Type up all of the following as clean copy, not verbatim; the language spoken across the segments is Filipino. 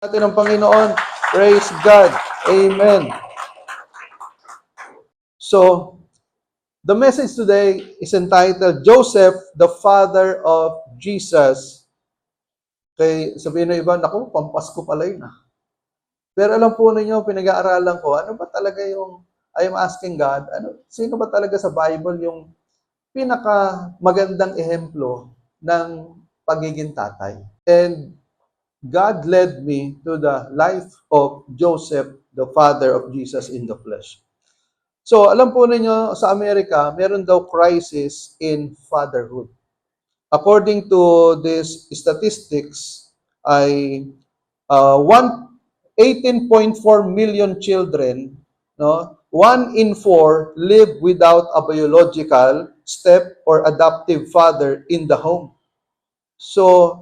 natin ng Panginoon. Praise God. Amen. So, the message today is entitled, Joseph, the Father of Jesus. Kaya sabihin ng iba, naku, pampasko pala yun ah. Pero alam po ninyo, pinag-aaralan ko, ano ba talaga yung, I'm asking God, sino ba talaga sa Bible yung pinaka magandang ehemplo ng pagiging tatay? And God led me to the life of Joseph, the father of Jesus in the flesh. So, alam po ninyo, sa Amerika, meron daw crisis in fatherhood. According to these statistics, ay 18.4 million children, no? 1 in 4 live without a biological step or adoptive father in the home. So,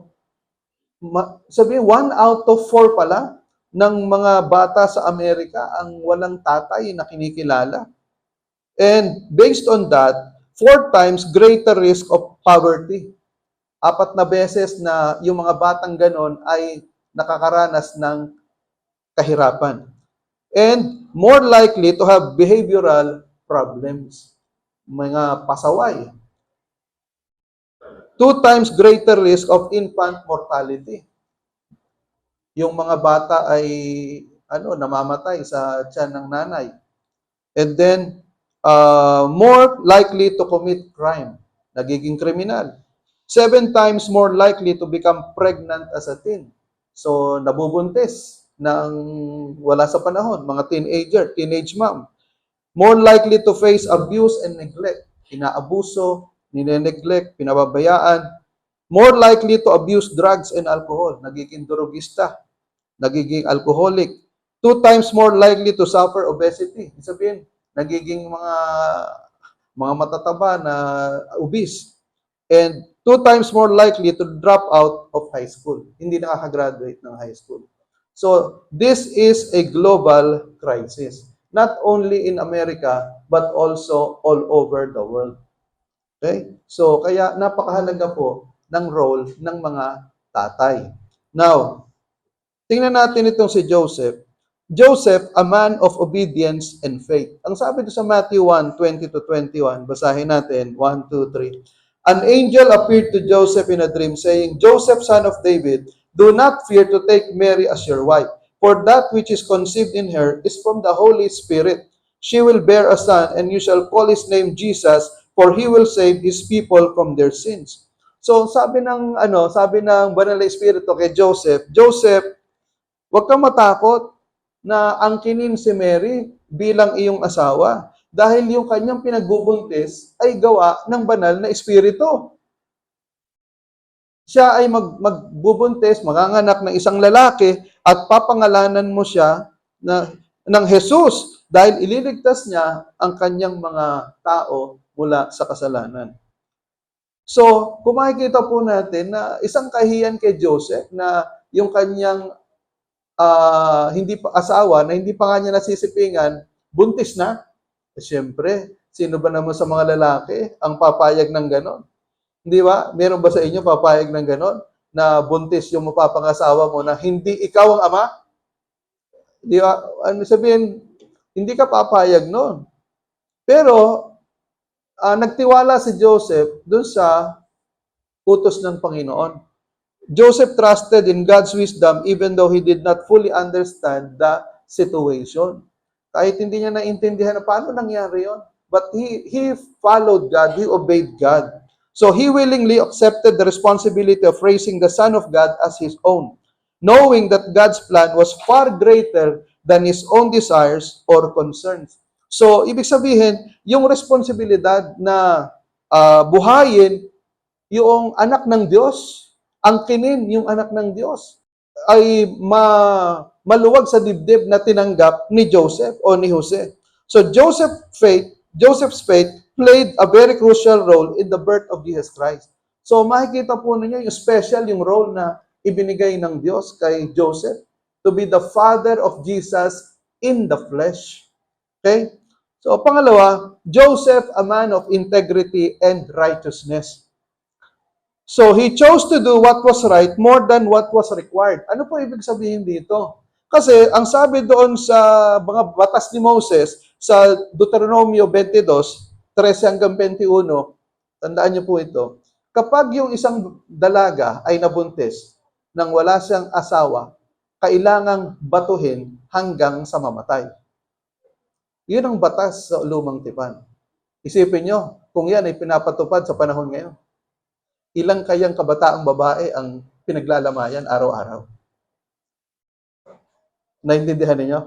sabihin, 1 out of 4 pala ng mga bata sa Amerika ang walang tatay na kinikilala. And based on that, 4 times greater risk of poverty. 4 na beses na yung mga batang ganon ay nakakaranas ng kahirapan. And more likely to have behavioral problems. Mga pasaway. 2 times greater risk of infant mortality. Yung mga bata ay namamatay sa tiyan ng nanay. And then more likely to commit crime, nagiging kriminal. 7 times more likely to become pregnant as a teen. So nabubuntis ng wala sa panahon, mga teenage mom. More likely to face abuse and neglect. Inaabuso, nineneglect, pinababayaan. More likely to abuse drugs and alcohol. Nagiging drogista, nagiging alcoholic. 2 times more likely to suffer obesity. Sabihin, nagiging mga matataba na obese. And 2 times more likely to drop out of high school. Hindi nakaka-graduate ng high school. So, this is a global crisis. Not only in America, but also all over the world. Okay? So, kaya napakahalaga po ng role ng mga tatay. Now, tingnan natin itong si Joseph. Joseph, a man of obedience and faith. Ang sabi doon sa Matthew 1:20-21, basahin natin, 1, 2, 3. An angel appeared to Joseph in a dream, saying, Joseph, son of David, do not fear to take Mary as your wife, for that which is conceived in her is from the Holy Spirit. She will bear a son, and you shall call his name Jesus, for he will save his people from their sins. So, sabi ng Banal na Espiritu kay Joseph, Joseph, huwag kang matakot na angkinin si Mary bilang iyong asawa dahil yung kanyang pinagbubuntis ay gawa ng banal na espiritu. Siya ay magbubuntis, manganganak ng isang lalaki at papangalanan mo siya ng Jesus dahil ililigtas niya ang kanyang mga tao mula sa kasalanan. So, kung makikita po natin na isang kahiyan kay Joseph na yung kanyang hindi pa asawa, na hindi pa nga niya nasisipingan, buntis na. Siyempre, sino ba naman sa mga lalaki ang papayag ng ganon? Hindi ba? Meron ba sa inyo papayag ng ganon? Na buntis yung mapapangasawa mo na hindi ikaw ang ama? Di ba? Ano sabihin, hindi ka papayag noon. Pero, nagtiwala si Joseph dun sa utos ng Panginoon. Joseph trusted in God's wisdom even though he did not fully understand the situation. Kahit hindi niya naintindihan na paano nangyari yon. But he followed God, he obeyed God. So he willingly accepted the responsibility of raising the Son of God as his own, knowing that God's plan was far greater than his own desires or concerns. So, ibig sabihin, yung responsibilidad na buhayin yung anak ng Diyos, angkinin yung anak ng Diyos, ay maluwag sa dibdib na tinanggap ni Joseph o ni Jose. So Joseph's faith played a very crucial role in the birth of Jesus Christ. So makikita po ninyo yung special yung role na ibinigay ng Diyos kay Joseph to be the father of Jesus in the flesh. Okay? So pangalawa, Joseph, a man of integrity and righteousness. So, he chose to do what was right more than what was required. Ano po ibig sabihin dito? Kasi, ang sabi doon sa mga batas ni Moses, sa Deuteronomio 22, 13 hanggang 21, tandaan niyo po ito, kapag yung isang dalaga ay nabuntis nang wala siyang asawa, kailangang batuhin hanggang sa mamatay. Yun ang batas sa lumang tipan. Isipin nyo, kung yan ay pinapatupad sa panahon ngayon, ilang kayang kabataang babae ang pinaglalamayan araw-araw? Naintindihan ninyo?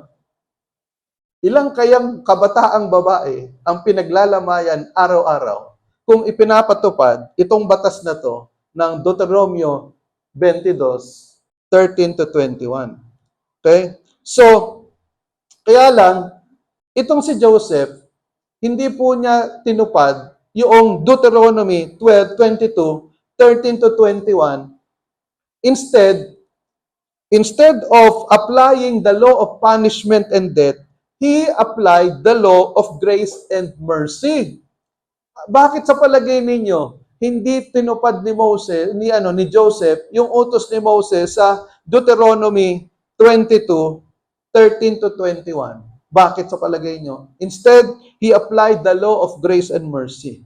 Ilang kayang kabataang babae ang pinaglalamayan araw-araw kung ipinapatupad itong batas na to ng Deuteronomio 22, 13 to 21. Okay? So, kaya lang, itong si Joseph, hindi po niya tinupad yung Deuteronomy 12, 22, 13 to 21. Instead of applying the law of punishment and death, he applied the law of grace and mercy. Bakit sa palagay ninyo, hindi tinupad ni Moses, ni Joseph, yung utos ni Moses sa Deuteronomy 22, 13 to 21? Bakit sa palagay nyo? Instead, he applied the law of grace and mercy.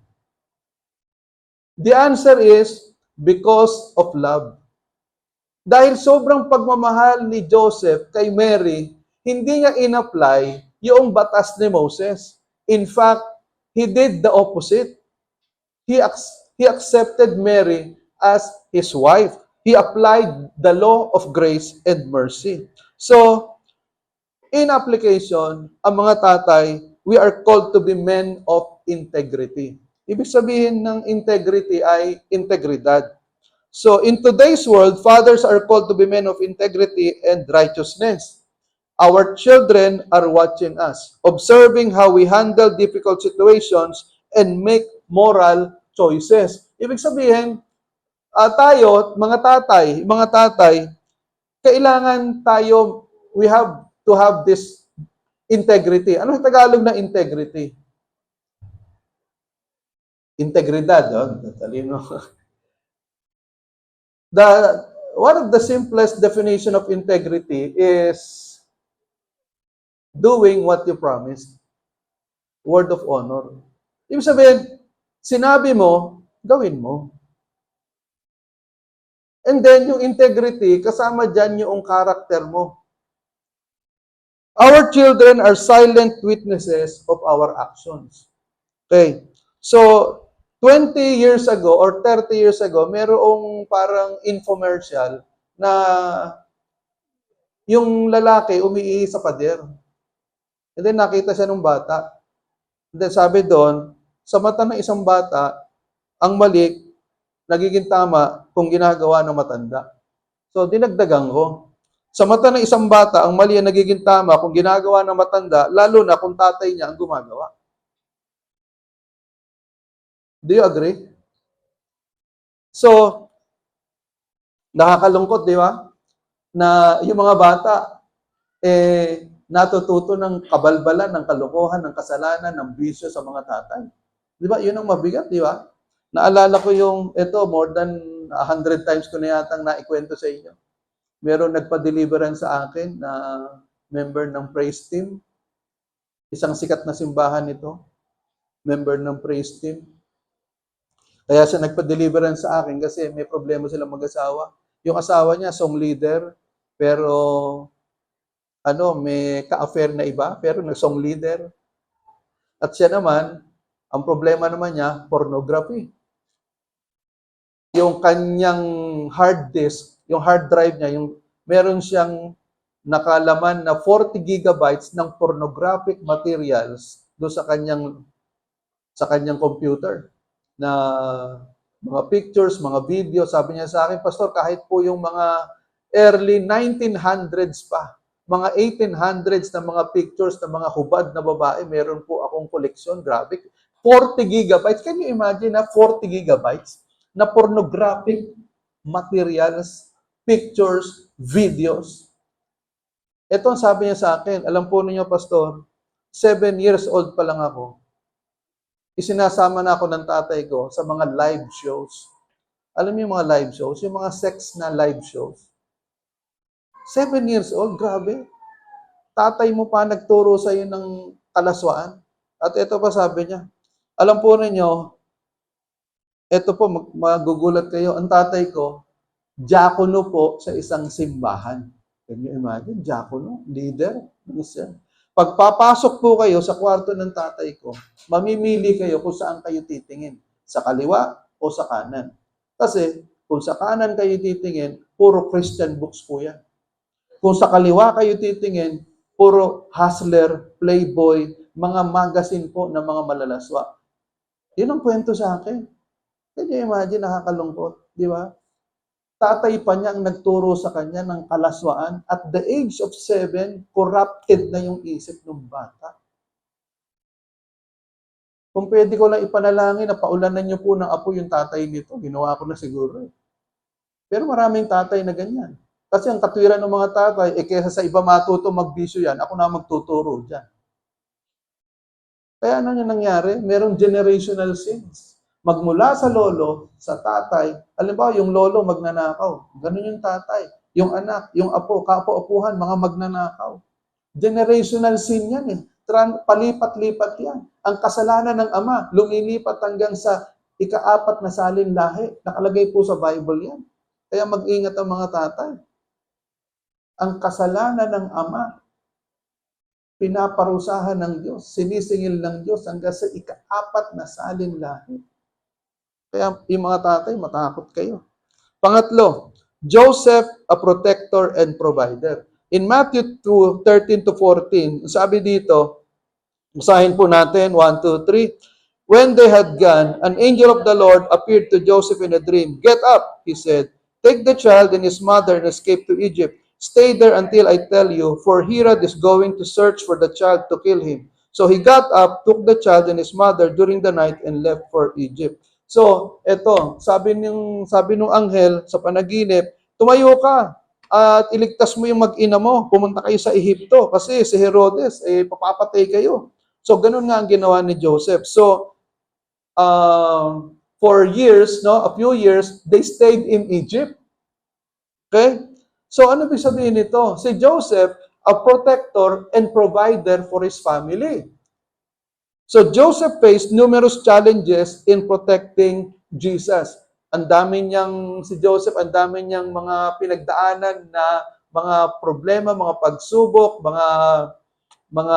The answer is because of love. Dahil sobrang pagmamahal ni Joseph kay Mary, hindi niya in-apply yung batas ni Moses. In fact, he did the opposite. He accepted Mary as his wife. He applied the law of grace and mercy. So, in application, ang mga tatay, we are called to be men of integrity. Ibig sabihin ng integrity ay integridad. So, in today's world, fathers are called to be men of integrity and righteousness. Our children are watching us, observing how we handle difficult situations and make moral choices. Ibig sabihin, tayo, mga tatay, kailangan tayo, we have to have this integrity. Ano yung Tagalog na integrity? Integridad. Talino. One of the simplest definition of integrity is doing what you promised. Word of honor. Ibig sabihin, sinabi mo, gawin mo. And then, yung integrity, kasama dyan yung karakter mo. Our children are silent witnesses of our actions. Okay. So, 20 years ago or 30 years ago, merong parang infomercial na yung lalaki umiihi sa pader. And then nakita siya ng bata. And then sabi doon, sa mata ng isang bata, ang mali, nagiging tama kung ginagawa ng matanda. So, dinagdagan ko. Sa mata ng isang bata, ang mali ang nagiging tama kung ginagawa ng matanda, lalo na kung tatay niya ang gumagawa. Do you agree? So, nakakalungkot, di ba? Na yung mga bata, natututo ng kabalbalan, ng kalokohan, ng kasalanan, ng bisyo sa mga tatay. Di ba? Yun ang mabigat, di ba? Naalala ko yung, more than 100 times ko na yatang naikwento sa inyo. Meron nagpa-deliverance sa akin na member ng praise team. Isang sikat na simbahan ito. Member ng praise team. Kaya siya nagpa-deliverance sa akin kasi may problema silang mag-asawa. Yung asawa niya, song leader, pero may ka-affair na iba, pero nag-song leader. At siya naman, ang problema naman niya, pornography. Yung kanyang hard disk, yung hard drive niya, meron siyang nakalaman na 40 gigabytes ng pornographic materials do sa kanyang computer. Na mga pictures, mga video, sabi niya sa akin, Pastor, kahit po yung mga early 1900s pa, mga 1800s na mga pictures ng mga hubad na babae, meron po akong koleksyon, grabe. 40 gigabytes, can you imagine na 40 gigabytes na pornographic materials, pictures, videos? Ito ang sabi niya sa akin, alam po ninyo, Pastor, 7 years old pa lang ako, isinasama na ako ng tatay ko sa mga live shows. Alam mo yung mga live shows, yung mga sex na live shows. 7 years old, grabe. Tatay mo pa nagturo sa'yo ng kalaswaan. At ito pa sabi niya, alam po ninyo, ito po, magugulat kayo, ang tatay ko, diakono po sa isang simbahan. Can you imagine? Diakono, leader, Christian. Pagpapasok po kayo sa kwarto ng tatay ko, mamimili kayo kung saan kayo titingin. Sa kaliwa o sa kanan. Kasi kung sa kanan kayo titingin, puro Christian books po yan. Kung sa kaliwa kayo titingin, puro hustler, playboy, mga magazine po ng mga malalaswa. Yun ang kwento sa akin. Can you imagine, nakakalungkot, di ba? Tatay pa niya ang nagturo sa kanya ng kalaswaan. At the age of 7, corrupted na yung isip ng bata. Kung pwede ko lang ipanalangin na paulanan niyo po ng apo yung tatay nito, ginawa ko na siguro. Pero maraming tatay na ganyan. Kasi ang katwiran ng mga tatay, kesa sa iba matuto magbisyo yan, ako na magtuturo dyan. Kaya ano yung nangyari? Merong generational sins. Magmula sa lolo, sa tatay, halimbawa yung lolo magnanakaw, ganun yung tatay. Yung anak, yung apo, kapo-apuhan, mga magnanakaw. Generational sin yan eh. Palipat-lipat yan. Ang kasalanan ng ama, lumilipat hanggang sa ika-4 na salin lahi. Nakalagay po sa Bible yan. Kaya mag-ingat ang mga tatay. Ang kasalanan ng ama, pinaparusahan ng Diyos, sinisingil ng Diyos hanggang sa ika-4 na salin lahi. Kaya yung mga tatay, matakot kayo. Pangatlo, Joseph, a protector and provider. In Matthew 2:13-14, sabi dito, usahin po natin, 1, 2, 3. When they had gone, an angel of the Lord appeared to Joseph in a dream. Get up, he said. Take the child and his mother and escape to Egypt. Stay there until I tell you, for Herod is going to search for the child to kill him. So he got up, took the child and his mother during the night and left for Egypt. So, eto, sabi nung anghel sa panaginip, tumayo ka at iligtas mo yung mag-ina mo. Pumunta kayo sa Ehipto kasi si Herodes, papapatay kayo. So, ganun nga ang ginawa ni Joseph. So, for years, a few years, they stayed in Egypt. Okay? So, ano ibig sabihin nito? Si Joseph, a protector and provider for his family. So, Joseph faced numerous challenges in protecting Jesus. Si Joseph, ang dami niyang mga pinagdaanan na mga problema, mga pagsubok, mga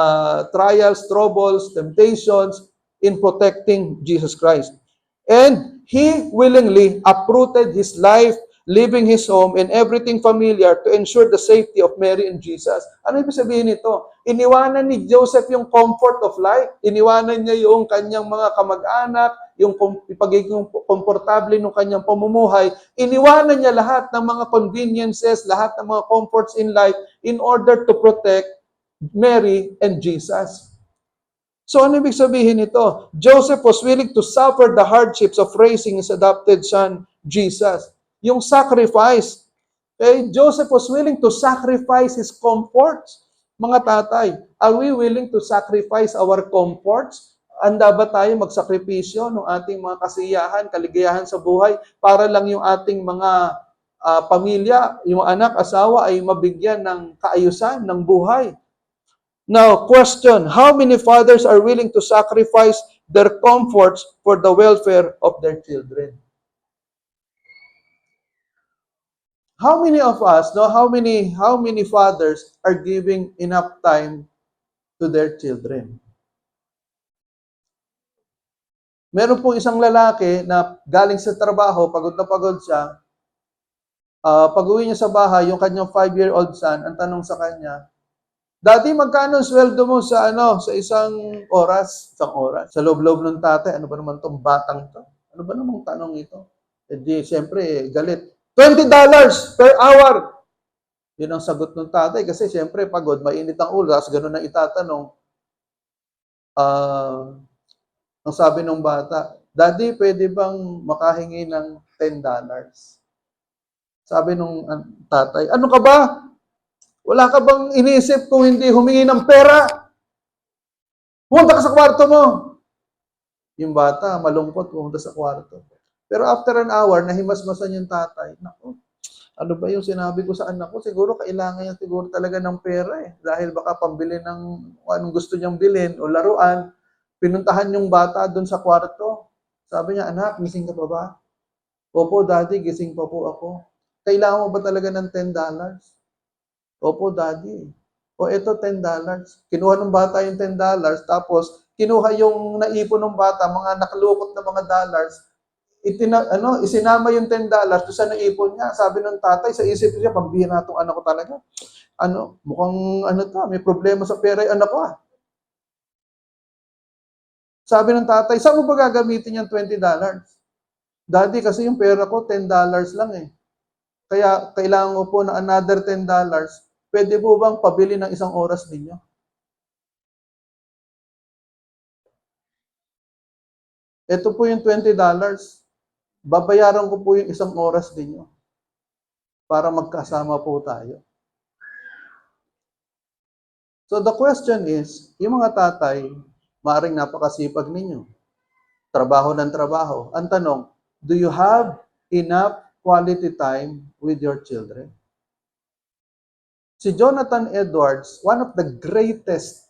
trials, troubles, temptations in protecting Jesus Christ. And he willingly uprooted his life, leaving his home and everything familiar to ensure the safety of Mary and Jesus. Ano ibig sabihin nito? Iniwanan ni Joseph yung comfort of life. Iniwanan niya yung kanyang mga kamag-anak, yung pagiging komportable ng kanyang pamumuhay. Iniwanan niya lahat ng mga conveniences, lahat ng mga comforts in life in order to protect Mary and Jesus. So ano ibig sabihin nito? Joseph was willing to suffer the hardships of raising his adopted son, Jesus. Yung sacrifice. Okay? Joseph was willing to sacrifice his comforts. Mga tatay, are we willing to sacrifice our comforts? Handa ba tayo magsakripisyo ng ating mga kasiyahan, kaligayahan sa buhay para lang yung ating mga pamilya, yung anak, asawa ay mabigyan ng kaayusan ng buhay? Now, question, how many fathers are willing to sacrifice their comforts for the welfare of their children? How many of us, how many fathers are giving enough time to their children? Meron pong isang lalaki na galing sa trabaho, pagod na pagod siya. Pag-uwi niya sa bahay, yung kanyang 5-year-old son, ang tanong sa kanya, Daddy, magkano ang sweldo mo sa isang oras? Isang oras. Sa loob-loob ng tatay, ano ba naman tong batang to? Ano ba namang tanong ito? Siyempre, galit. $20 per hour. Yun ang sagot ng tatay kasi siyempre pagod, mainit ang ulo, tapos ganun na itatanong. Ang sabi ng bata, Daddy, pwede bang makahingi ng $10? Sabi nung tatay, ano ka ba? Wala ka bang iniisip kung hindi humingi ng pera? Pumunta ka sa kwarto mo. Yung bata, malungkot, pumunta sa kwarto. Pero after an hour, nahimasmasan yung tatay. Naku, ano ba yung sinabi ko sa anak ko? Siguro kailangan niya siguro talaga ng pera eh. Dahil baka pambili ng kung anong gusto niyang bilhin o laruan. Pinuntahan yung bata doon sa kwarto. Sabi niya, anak, gising ka pa ba? Opo, daddy, gising pa po ako. Kailangan mo ba talaga ng $10? Opo, daddy. O eto, $10. Kinuha ng bata yung $10, tapos kinuha yung naipon ng bata, mga nakalukot na mga dollars, isinama yung $10 doon sa naipon niya. Sabi ng tatay, sa isip niya, pambihira itong anak ko talaga. Mukhang may problema sa pera yung anak ko ah. Sabi ng tatay, saan mo ba gagamitin yung $20? Daddy, kasi yung pera ko, $10 lang eh. Kaya kailangan ko po ng another $10. Pwede po bang pabili ng isang oras ninyo? Ito po yung $20. Babayaran ko po yung isang oras ninyo para magkasama po tayo. So the question is, yung mga tatay, maaaring napakasipag ninyo. Trabaho ng trabaho. Ang tanong, do you have enough quality time with your children? Si Jonathan Edwards, one of the greatest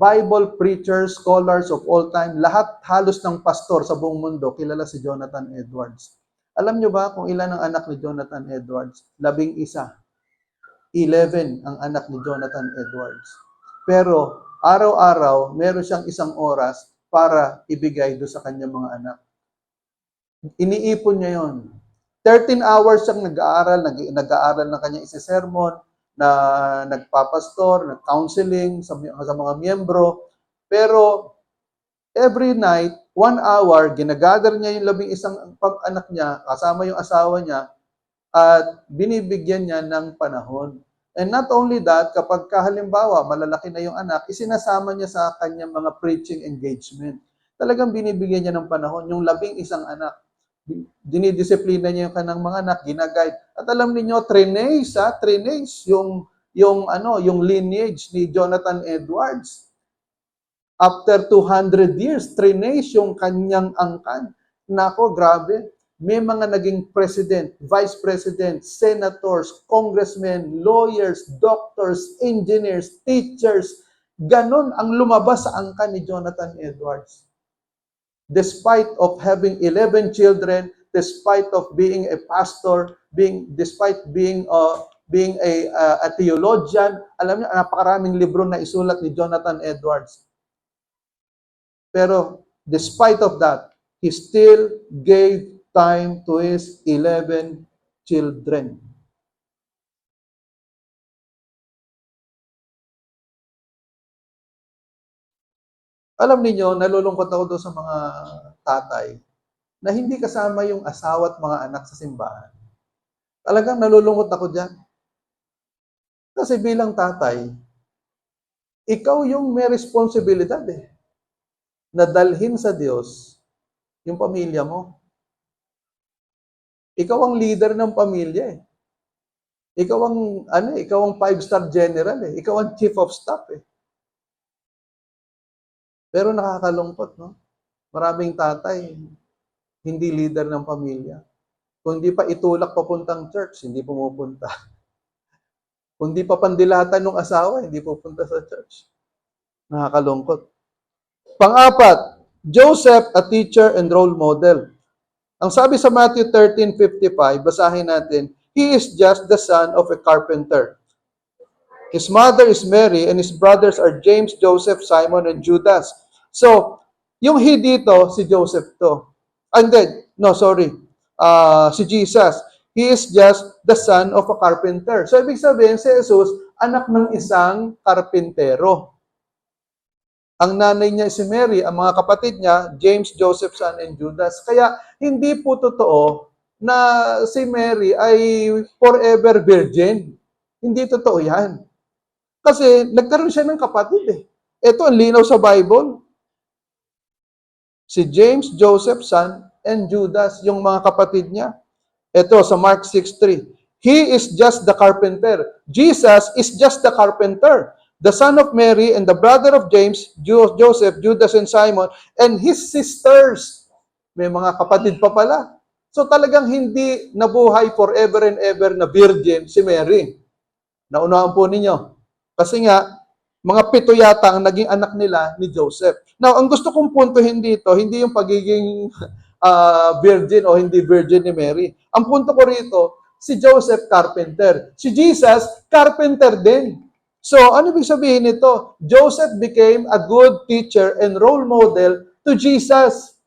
Bible preachers, scholars of all time, lahat halos ng pastor sa buong mundo, kilala si Jonathan Edwards. Alam nyo ba kung ilan ang anak ni Jonathan Edwards? 11. 11 ang anak ni Jonathan Edwards. Pero araw-araw, meron siyang isang oras para ibigay do sa kanyang mga anak. Iniipon niya yon. 13 hours siyang nag-aaral ng kanyang isi-sermon, na nagpapastor, nag-counseling sa mga miyembro. Pero every night, 1 hour, ginagather niya yung 11 pag-anak niya, kasama yung asawa niya, at binibigyan niya ng panahon. And not only that, kapag halimbawa, malalaki na yung anak, isinasama niya sa kanyang mga preaching engagement. Talagang binibigyan niya ng panahon, yung 11 anak. Dinidisiplina niya yung kanang mga anak, ginaguide. At alam niyo, trinace yung lineage ni Jonathan Edwards. After 200 years, trinace yung kanyang angkan. Nako, grabe. May mga naging president, vice president, senators, congressmen, lawyers, doctors, engineers, teachers. Ganon ang lumabas sa angkan ni Jonathan Edwards. Despite of having 11 children, despite of being a pastor, despite being a theologian, alam niyo, napakaraming libro na isulat ni Jonathan Edwards. Pero despite of that, he still gave time to his 11 children. Alam niyo, nalulungkot ako doon sa mga tatay na hindi kasama yung asawa at mga anak sa simbahan. Talagang nalulungkot ako dyan. Kasi bilang tatay, ikaw yung may responsibilidad na dalhin sa Diyos yung pamilya mo. Ikaw ang leader ng pamilya Ikaw ang 5-star general Ikaw ang chief of staff Pero nakakalungkot, no? Maraming tatay, hindi leader ng pamilya. Kung hindi pa itulak papuntang church, hindi pumupunta. Kung hindi pa pandilatan ng asawa, hindi pupunta sa church. Nakakalungkot. Pang-apat, Joseph, a teacher and role model. Ang sabi sa Matthew 13:55, basahin natin, he is just the son of a carpenter. His mother is Mary and his brothers are James, Joseph, Simon, and Judas. So, yung he dito, si Joseph to. Si Jesus. He is just the son of a carpenter. So, ibig sabihin, si Jesus, anak ng isang karpintero. Ang nanay niya si Mary, ang mga kapatid niya, James, Joseph, Son, and Judas. Kaya, hindi po totoo na si Mary ay forever virgin. Hindi totoo yan. Kasi nagkaroon siya ng kapatid Ito ang linaw sa Bible. Si James, Joseph, Son, and Judas, yung mga kapatid niya. Ito sa Mark 6:3. He is just the carpenter. Jesus is just the carpenter. The son of Mary and the brother of James, Joseph, Judas, and Simon, and his sisters. May mga kapatid pa pala. So talagang hindi nabuhay forever and ever na virgin si Mary. Naunahan po ninyo. Kasi nga, mga 7 yata ang naging anak nila ni Joseph. Now, ang gusto kong puntuhin dito, hindi yung pagiging virgin o hindi virgin ni Mary. Ang punto ko rito, si Joseph carpenter. Si Jesus, carpenter din. So, ano ibig sabihin nito? Joseph became a good teacher and role model to Jesus.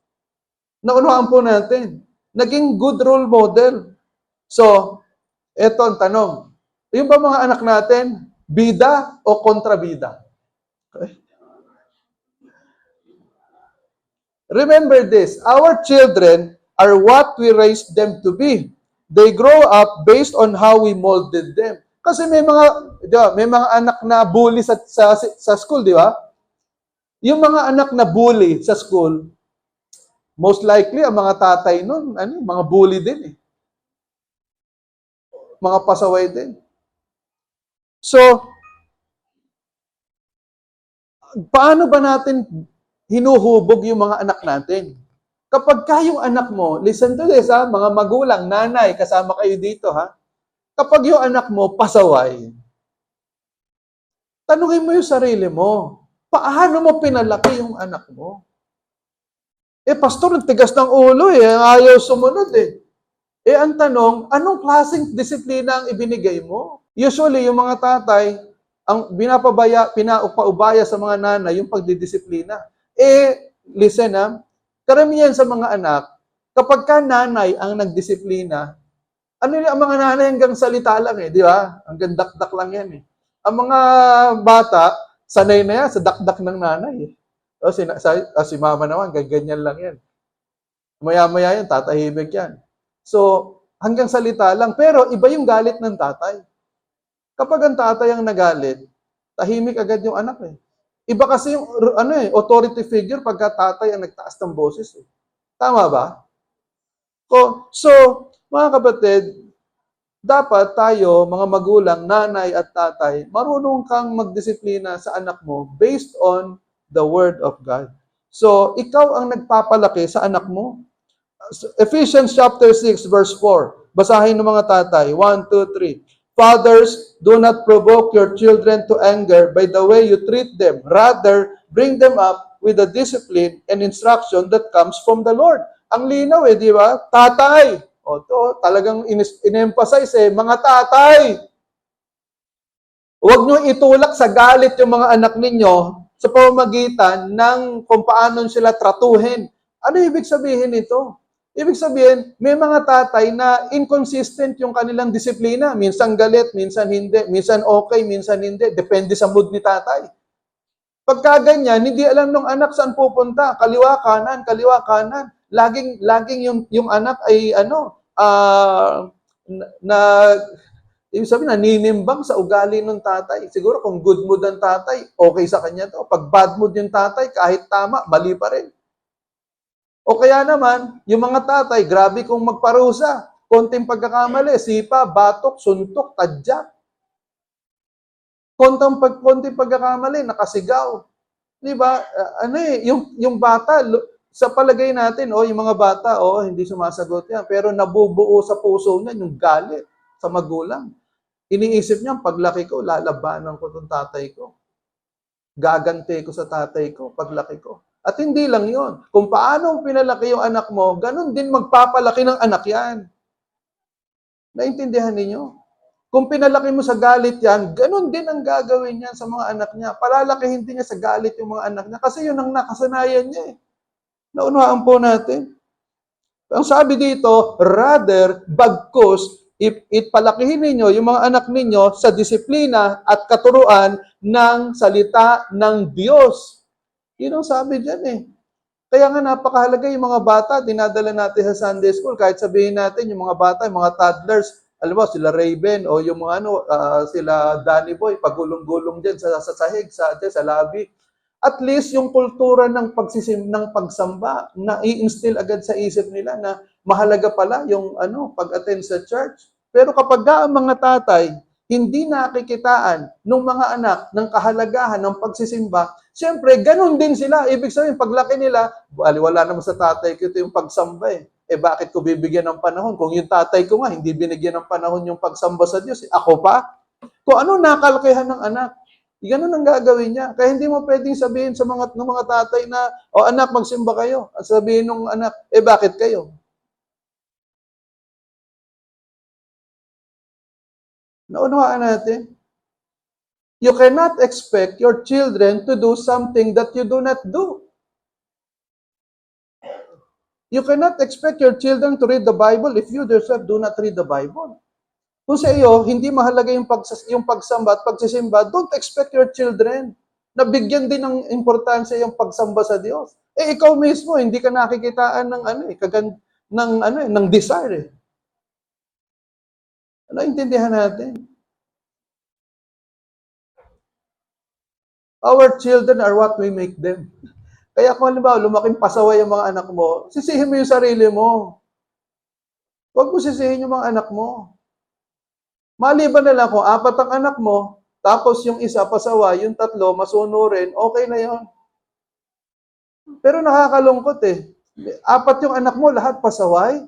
Naunahan po natin. Naging good role model. So, eto ang tanong. Yung ba mga anak natin, bida o kontrabida? Okay. Remember this, our children are what we raised them to be. They grow up based on how we molded them. Kasi may mga anak na bully sa school, di ba? Yung mga anak na bully sa school, most likely, ang mga tatay nun, mga bully din eh. Mga pasaway din. So, paano ba natin hinuhubog yung mga anak natin? Kapag yung anak mo, listen to this ha, mga magulang, nanay, kasama kayo dito ha. Kapag yung anak mo pasaway, tanungin mo yung sarili mo, paano mo pinalaki yung anak mo? Pastor, ang tigas ng ulo ayaw sumunod ang tanong, anong klaseng disiplina ang ibinigay mo? Usually, yung mga tatay, ang pinapaubaya sa mga nanay, yung pagdidisiplina. Listen karamihan sa mga anak, kapag ka nanay ang nagdisiplina, ang mga nanay hanggang salita lang di ba? Hanggang dakdak lang yan Ang mga bata, sanay na yan sa dakdak ng nanay si mama naman, ganyan lang yan. Maya-maya yan, tatahimik yan. So, hanggang salita lang. Pero iba yung galit ng tatay. Kapag ang tatay ang nagalit, tahimik agad yung anak Iba kasi yung authority figure pagka tatay ang nagtaas ng boses Tama ba? So, mga kapatid, dapat tayo, mga magulang, nanay at tatay, marunong kang magdisiplina sa anak mo based on the Word of God. So, ikaw ang nagpapalaki sa anak mo. Ephesians chapter 6, verse 4. Basahin ng mga tatay. 1, 2, 3. Fathers, do not provoke your children to anger by the way you treat them. Rather, bring them up with the discipline and instruction that comes from the Lord. Ang linaw di ba? Tatay. Talagang in-emphasize mga tatay. Huwag nyo itulak sa galit yung mga anak ninyo sa pamamagitan ng kung paano sila tratuhin. Ano ibig sabihin nito? Ibig sabihin, may mga tatay na inconsistent yung kanilang disiplina. Minsan galit, minsan hindi. Minsan okay, minsan hindi. Depende sa mood ni tatay. Pagka ganyan, hindi alam ng anak saan pupunta. Kaliwa, kanan. Laging yung anak ay ibig sabihin, naninimbang sa ugali ng tatay. Siguro kung good mood ang tatay, okay sa kanya to. Pag bad mood yung tatay, kahit tama, mali pa rin. O kaya naman, yung mga tatay, grabe kung magparusa. Konting pagkakamali, sipa, batok, suntok, tadyak. Konting pagkakamali, nakasigaw. Di ba? Yung bata, sa palagay natin, yung mga bata, hindi sumasagot yan. Pero nabubuo sa puso niya yung galit sa magulang. Iniisip niya, paglaki ko, lalabanan ko itong tatay ko. Gagante ko sa tatay ko, paglaki ko. At hindi lang yon. Kung paano pinalaki yung anak mo, ganun din magpapalaki ng anak yan. Naintindihan ninyo? Kung pinalaki mo sa galit yan, ganun din ang gagawin niya sa mga anak niya. Palalakihin din niya sa galit yung mga anak niya. Kasi yun ang nakasanayan niya Naunawaan po natin. Ang sabi dito, rather, bagkus, ipalakihin ninyo yung mga anak ninyo sa disiplina at katuruan ng salita ng Diyos. Yun ang sabi dyan Kaya nga napakahalaga yung mga bata, dinadala natin sa Sunday School, kahit sabihin natin yung mga bata, yung mga toddlers, alam mo, sila Raven o yung mga sila Danny Boy, pagulong-gulong dyan sa sahig, sa lobby. At least yung kultura ng pagsamba na i-instill agad sa isip nila na mahalaga pala yung pag-attend sa church. Pero kapag ang mga tatay, hindi nakikitaan ng mga anak ng kahalagahan ng pagsisimba, siyempre, ganun din sila. Ibig sabihin, paglaki nila, wala naman sa tatay ko ito yung pagsamba eh. Bakit ko bibigyan ng panahon? Kung yung tatay ko nga, hindi binigyan ng panahon yung pagsamba sa Diyos, ako pa? Kung ano nakalkihan ng anak, ganun ang gagawin niya. Kaya hindi mo pwedeng sabihin sa mga tatay na, anak, magsimba kayo. At sabihin ng anak, bakit kayo? Naunawaan natin? You cannot expect your children to do something that you do not do. You cannot expect your children to read the Bible if you yourself do not read the Bible. Kung sa iyo, hindi mahalaga yung pagsamba at pagsisimba, don't expect your children na bigyan din ng importansya yung pagsamba sa Diyos. Ikaw mismo, hindi ka nakikitaan ng desire. Naintindihan natin? Our children are what we make them. Kaya kung halimbawa, lumaking pasaway ang mga anak mo, sisihin mo yung sarili mo. Huwag mo sisihin yung mga anak mo. Maliban na lang kung 4 ang anak mo, tapos yung isa pasaway, yung 3 masunurin, okay na yon. Pero nakakalungkot 4 yung anak mo, lahat pasaway.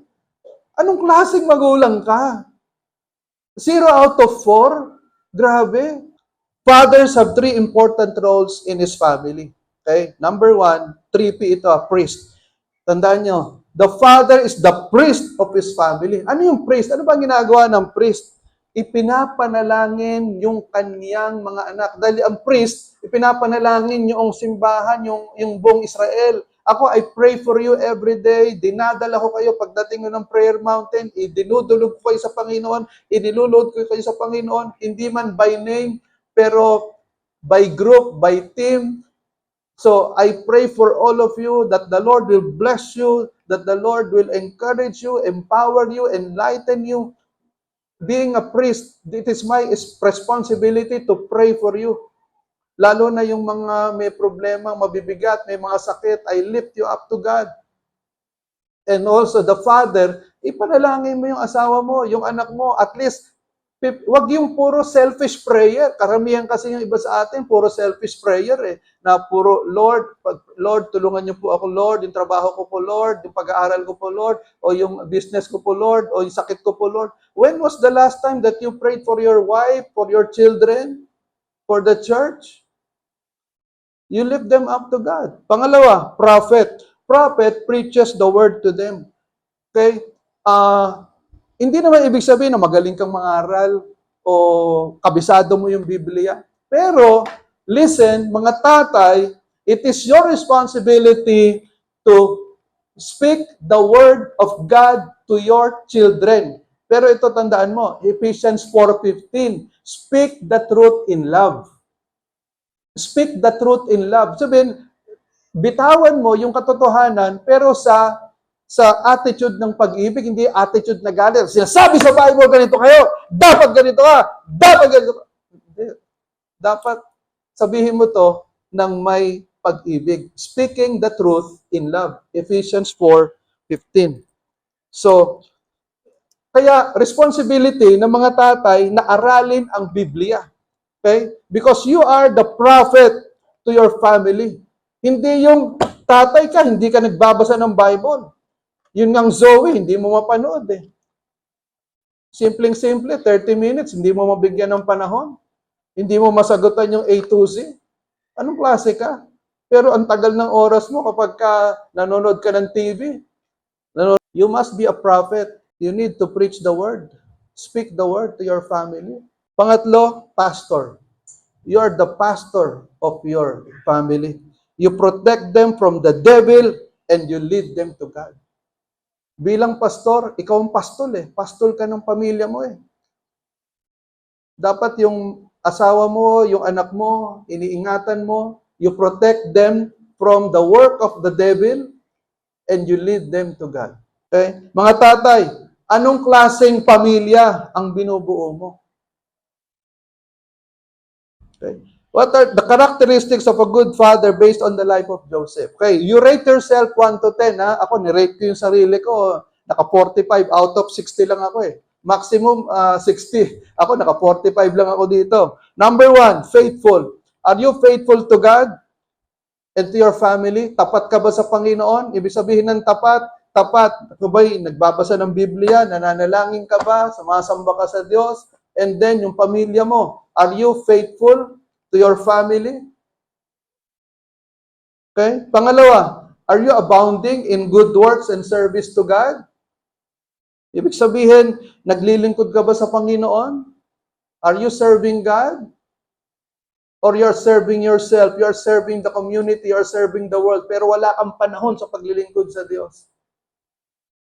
Anong klaseng magulang ka? 0 out of 4? Grabe. Fathers have 3 important roles in his family. Okay? Number 1, 3P ito, priest. Tandaan nyo, the father is the priest of his family. Ano yung priest? Ano ba ginagawa ng priest? Ipinapanalangin yung kaniyang mga anak. Dahil ang priest, ipinapanalangin yung simbahan, yung buong Israel. Ako, I pray for you every day. Dinadala ko kayo pagdating ng prayer mountain. Idinudulog ko kayo sa Panginoon. Idilulod ko kayo sa Panginoon. Hindi man by name, pero by group, by team. So, I pray for all of you that the Lord will bless you, that the Lord will encourage you, empower you, enlighten you. Being a priest, it is my responsibility to pray for you. Lalo na yung mga may problema, mabibigat, may mga sakit, I lift you up to God. And also the father, ipanalangin mo yung asawa mo, yung anak mo, at least, wag yung puro selfish prayer. Karamihan kasi yung iba sa atin, puro selfish prayer na puro, Lord, tulungan niyo po ako, Lord, yung trabaho ko po, Lord, yung pag-aaral ko po, Lord, o yung business ko po, Lord, o yung sakit ko po, Lord. When was the last time that you prayed for your wife, for your children, for the church? You lift them up to God. Pangalawa, prophet. Prophet preaches the word to them. Okay? Hindi naman ibig sabihin na magaling kang mangaral o kabisado mo yung Biblia. Pero, listen, mga tatay, it is your responsibility to speak the word of God to your children. Pero ito tandaan mo, Ephesians 4:15, speak the truth in love. Speak the truth in love. Sabihin, bitawan mo yung katotohanan, pero sa attitude ng pag-ibig, hindi attitude na galit. Sinasabi sa Bible, ganito kayo, dapat ganito ka, dapat ganito ka. Dapat sabihin mo to ng may pag-ibig. Speaking the truth in love. Ephesians 4:15. So, kaya responsibility ng mga tatay na aralin ang Biblia. Okay? Because you are the prophet to your family. Hindi yung tatay ka, hindi ka nagbabasa ng Bible. Yun ngang Zoe, hindi mo mapanood Simpleng-simple, 30 minutes, hindi mo mabigyan ng panahon. Hindi mo masagutan yung A to Z. Anong klase ka? Pero ang tagal ng oras mo kapag nanonood ka ng TV. You must be a prophet. You need to preach the word. Speak the word to your family. Pangatlo, pastor. You are the pastor of your family. You protect them from the devil and you lead them to God. Bilang pastor, ikaw ang pastol Pastol ka ng pamilya mo Dapat yung asawa mo, yung anak mo, iniingatan mo, you protect them from the work of the devil and you lead them to God. Okay? Mga tatay, anong klaseng pamilya ang binubuo mo? Okay. What are the characteristics of a good father based on the life of Joseph? Okay, you rate yourself 1 to 10, ha? Ako, ni-rate ko yung sarili ko. Naka 45 out of 60 lang ako Maximum 60. Ako, naka 45 lang ako dito. Number 1, faithful. Are you faithful to God and to your family? Tapat ka ba sa Panginoon? Ibig sabihin ng tapat, Ako ba'y nagbabasa ng Biblia? Nananalangin ka ba? Sumasamba ka sa Diyos? And then, yung pamilya mo, are you faithful to your family? Okay? Pangalawa, are you abounding in good works and service to God? Ibig sabihin, naglilingkod ka ba sa Panginoon? Are you serving God? Or you're serving yourself, you're serving the community, you're serving the world, pero wala kang panahon sa paglilingkod sa Diyos.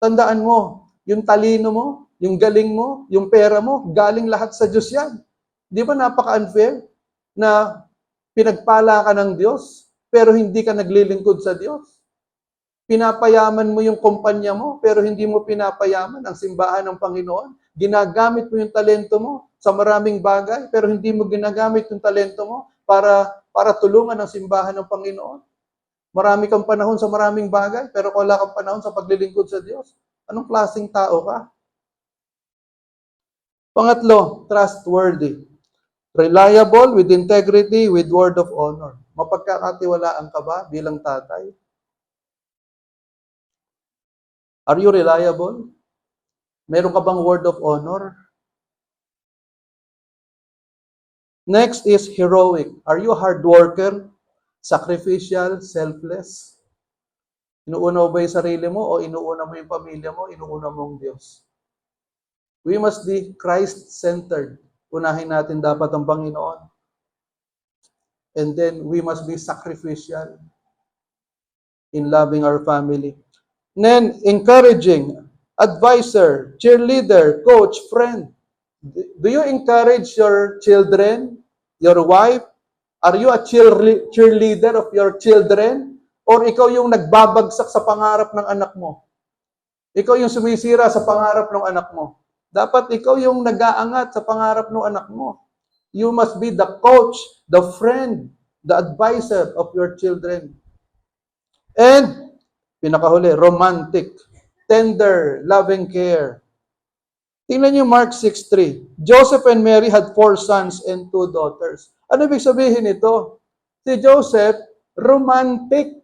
Tandaan mo, yung talino mo, yung galing mo, yung pera mo, galing lahat sa Diyos yan. Di ba napaka-unfair na pinagpala ka ng Diyos, pero hindi ka naglilingkod sa Diyos? Pinapayaman mo yung kumpanya mo, pero hindi mo pinapayaman ang simbahan ng Panginoon. Ginagamit mo yung talento mo sa maraming bagay, pero hindi mo ginagamit yung talento mo para tulungan ang simbahan ng Panginoon. Marami kang panahon sa maraming bagay, pero wala kang panahon sa paglilingkod sa Diyos. Anong klaseng tao ka? Pangatlo, trustworthy. Reliable, with integrity, with word of honor. Mapagkakatiwalaan ka ba bilang tatay? Are you reliable? Meron ka bang word of honor? Next is heroic. Are you a hard worker? Sacrificial, selfless? Inuuna mo ba yung sarili mo o inuuna mo yung pamilya mo, inuuna mo ang Diyos? We must be Christ-centered. Unahin natin dapat ang Panginoon. And then we must be sacrificial in loving our family. And then encouraging, advisor, cheerleader, coach, friend. Do you encourage your children, your wife? Are you a cheerleader of your children? Or ikaw yung nagbabagsak sa pangarap ng anak mo? Ikaw yung sumisira sa pangarap ng anak mo. Dapat ikaw yung nag-aangat sa pangarap ng anak mo. You must be the coach, the friend, the advisor of your children. And, pinakahuli, romantic, tender, loving care. Tingnan niyo Mark 6:3. Joseph and Mary had 4 sons and 2 daughters. Ano ibig sabihin nito? Si Joseph, romantic.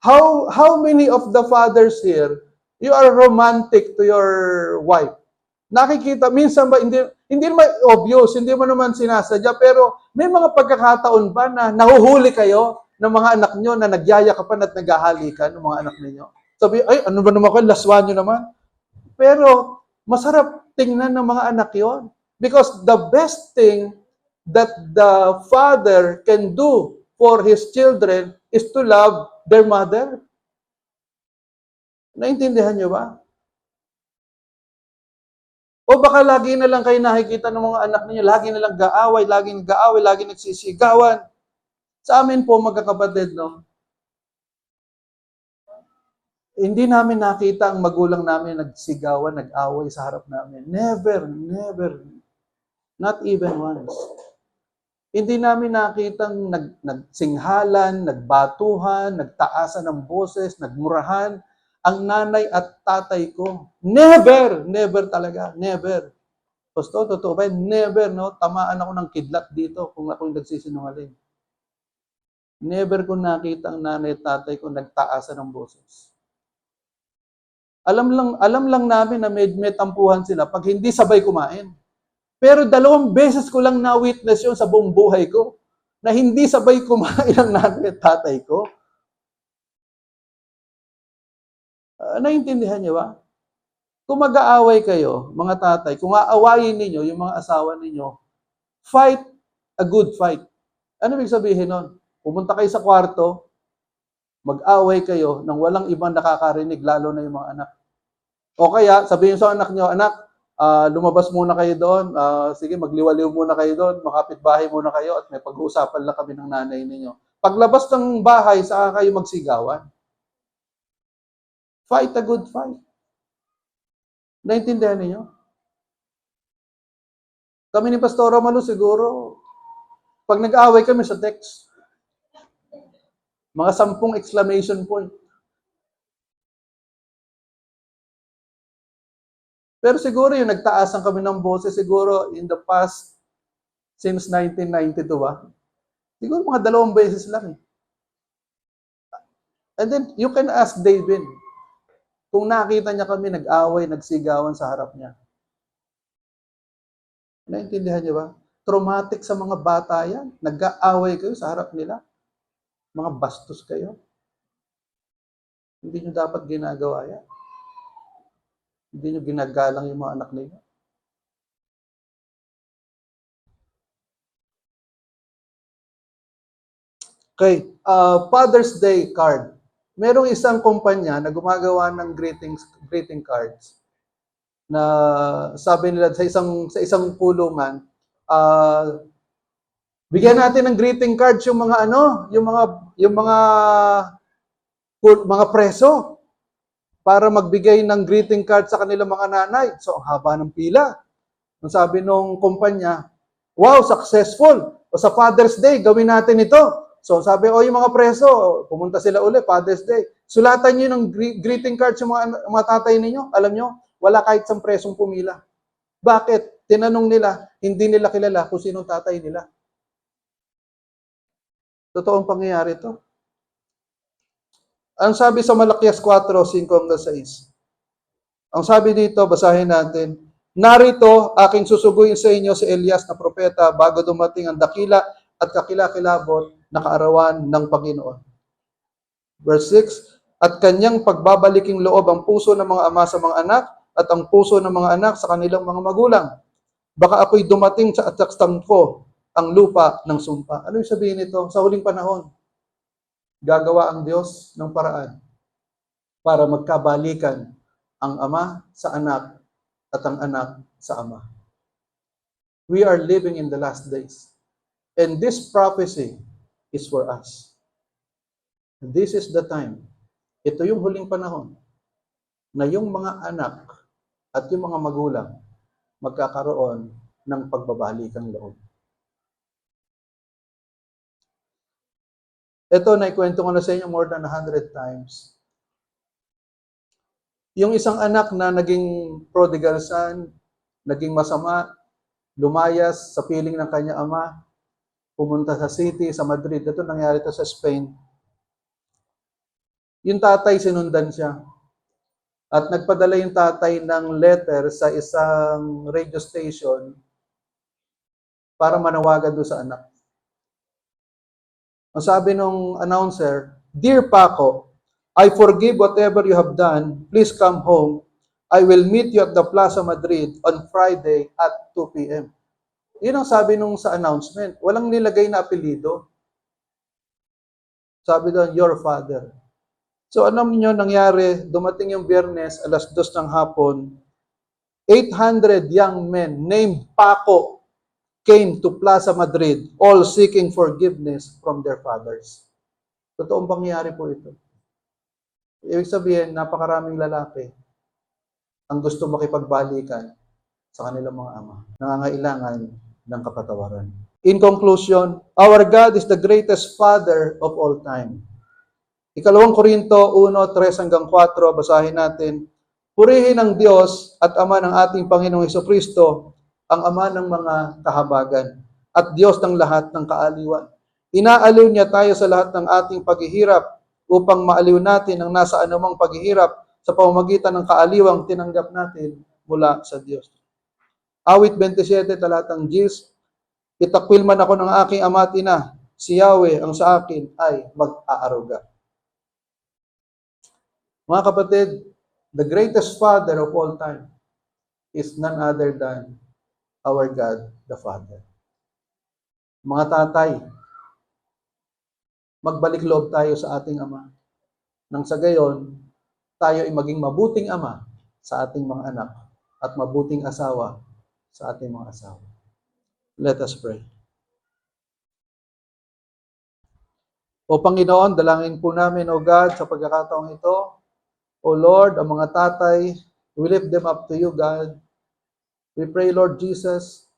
How many of the fathers here, you are romantic to your wife? Nakikita, minsan ba, hindi naman obvious, hindi mo naman sinasadya, pero may mga pagkakataon ba na nahuhuli kayo ng mga anak nyo na nagyayakapan at naghahalikan ng mga anak ninyo? Sabi, ay, ano ba naman kayo, laswan nyo naman? Pero, masarap tingnan ng mga anak yon. Because the best thing that the father can do for his children is to love their mother. Naintindihan nyo ba? O baka lagi na lang kayo nakikita ng mga anak ninyo, lagi na lang gaaway, lagi nagsisigawan. Sa amin po, magkakapatid, no? Hindi namin nakita ang magulang namin nagsigawan, nag-away sa harap namin. Never. Not even once. Hindi namin nakitang nagsinghalan, nagbatuhan, nagtaasan ng boses, nagmurahan ang nanay at tatay ko. Never talaga, never. Gusto, totoo ba? Never, no? Tamaan ako ng kidlat dito kung ako yung nagsisinungaling. Never ko nakita ang nanay at tatay ko nagtaasan ng boses. Alam lang namin na may tampuhan sila pag hindi sabay kumain. Pero 2 beses ko lang na-witness yun sa buong buhay ko na hindi sabay kumain ang nanay at tatay ko. Naintindihan niyo ba? Kung mag-aaway kayo, mga tatay, kung aawayin ninyo yung mga asawa ninyo, fight a good fight. Ano ibig sabihin nun? Pumunta kayo sa kwarto, mag-away kayo nang walang ibang nakakarinig, lalo na yung mga anak. O kaya, sabihin sa anak nyo, anak, lumabas muna kayo doon, sige, magliwaliw muna kayo doon, makapit-bahay muna kayo at may pag-uusapan lang kami ng nanay ninyo. Paglabas ng bahay, saka kayo magsigawan. Fight a good fight. Naintindihan niyo? Kami ni Pastor Malu siguro, pag nag-away kami sa text, mga 10 exclamation point. Pero siguro yung nagtaasan kami ng boses, siguro in the past, since 1992 ba? Siguro mga 2 beses lang eh. And then, you can ask David, kung nakita niya kami nag-away, nagsigawan sa harap niya. Naintindihan niyo ba? Traumatic sa mga bata yan. Nag-aaway kayo sa harap nila. Mga bastos kayo. Hindi niyo dapat ginagawa yan. Hindi niyo ginagalang yung mga anak ninyo. Okay, Father's Day card. Merong isang kumpanya na gumagawa ng greeting cards na sabi nila sa isang kulungan, bigyan natin ng greeting cards yung mga mga preso para magbigay ng greeting card sa kanilang mga nanay. So, ang haba ng pila. Ang sabi nung kumpanya, wow, successful. O sa Father's Day, gawin natin ito. So, sabi, yung mga preso, pumunta sila uli, Father's Day. Sulatan nyo ng greeting cards yung mga tatay ninyo. Alam nyo, wala kahit isang presong pumila. Bakit? Tinanong nila, hindi nila kilala kung sinong tatay nila. Totoong pangyayari ito. Ang sabi sa Malakias 4:5-6. Ang sabi dito, basahin natin, narito, aking susuguin sa inyo si Elias na propeta bago dumating ang dakila at kakilakilabot na kaarawan ng Panginoon. Verse 6, at kanyang pagbabaliking loob ang puso ng mga ama sa mga anak at ang puso ng mga anak sa kanilang mga magulang. Baka ako'y dumating sa atsakstang ko ang lupa ng sumpa. Ano yung sabihin nito? Sa huling panahon, gagawa ang Diyos ng paraan para magkabalikan ang ama sa anak at ang anak sa ama. We are living in the last days. And this prophecy is for us. This is the time. Ito yung huling panahon na yung mga anak at yung mga magulang magkakaroon ng pagbabalikang loob. Ito, naikwento ko na sa inyo more than 100 times. Yung isang anak na naging prodigal son, naging masama, lumayas sa piling ng kanya ama, pumunta sa city, sa Madrid. Ito nangyari ito sa Spain. Yung tatay, sinundan siya. At nagpadala yung tatay ng letter sa isang radio station para manawagan doon sa anak. Ang sabi nung announcer, Dear Paco, I forgive whatever you have done. Please come home. I will meet you at the Plaza Madrid on Friday at 2 p.m. Yun ang sabi nung sa announcement. Walang nilagay na apelido. Sabi doon, your father. So alam niyo nangyari, dumating yung Biyernes, 2:00 ng hapon, 800 young men named Paco came to Plaza Madrid, all seeking forgiveness from their fathers. Totoong pangyayari po ito. Ibig sabihin, napakaraming lalaki ang gusto makipagbalikan sa kanilang mga ama. Nangangailangan ng kapatawaran. In conclusion, our God is the greatest Father of all time. 2 Korinto 1:3-4, basahin natin. Purihin ang Diyos at Ama ng ating Panginoong Hesukristo, ang Ama ng mga kahabagan, at Diyos ng lahat ng kaaliwan. Inaaliw niya tayo sa lahat ng ating paghihirap upang maaliw natin ang nasa anumang paghihirap sa pamamagitan ng kaaliwang tinanggap natin mula sa Diyos. Awit 27, talatang 10, itakwil man ako ng aking ama at ina, si Yahweh ang sa akin ay mag-aaruga. Mga kapatid, the greatest Father of all time is none other than our God, the Father. Mga tatay, magbalik loob tayo sa ating Ama. Nang sa gayon, tayo ay maging mabuting ama sa ating mga anak at mabuting asawa sa ating mga asawa. Let us pray. O Panginoon, dalangin po namin, O God, sa pagkakataong ito. O Lord, ang mga tatay, we lift them up to you, God. We pray, Lord Jesus,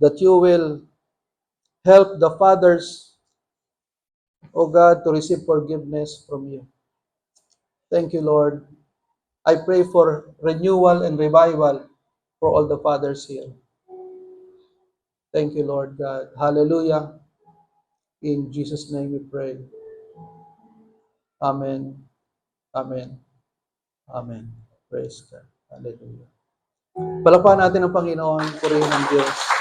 that you will help the fathers, O God, to receive forgiveness from you. Thank you, Lord, I pray for renewal and revival for all the fathers here. Thank you, Lord God. Hallelujah. In Jesus' name we pray. Amen. Amen. Amen. Praise God. Hallelujah. Palakpakan natin ang Panginoon. Purihin ang Diyos.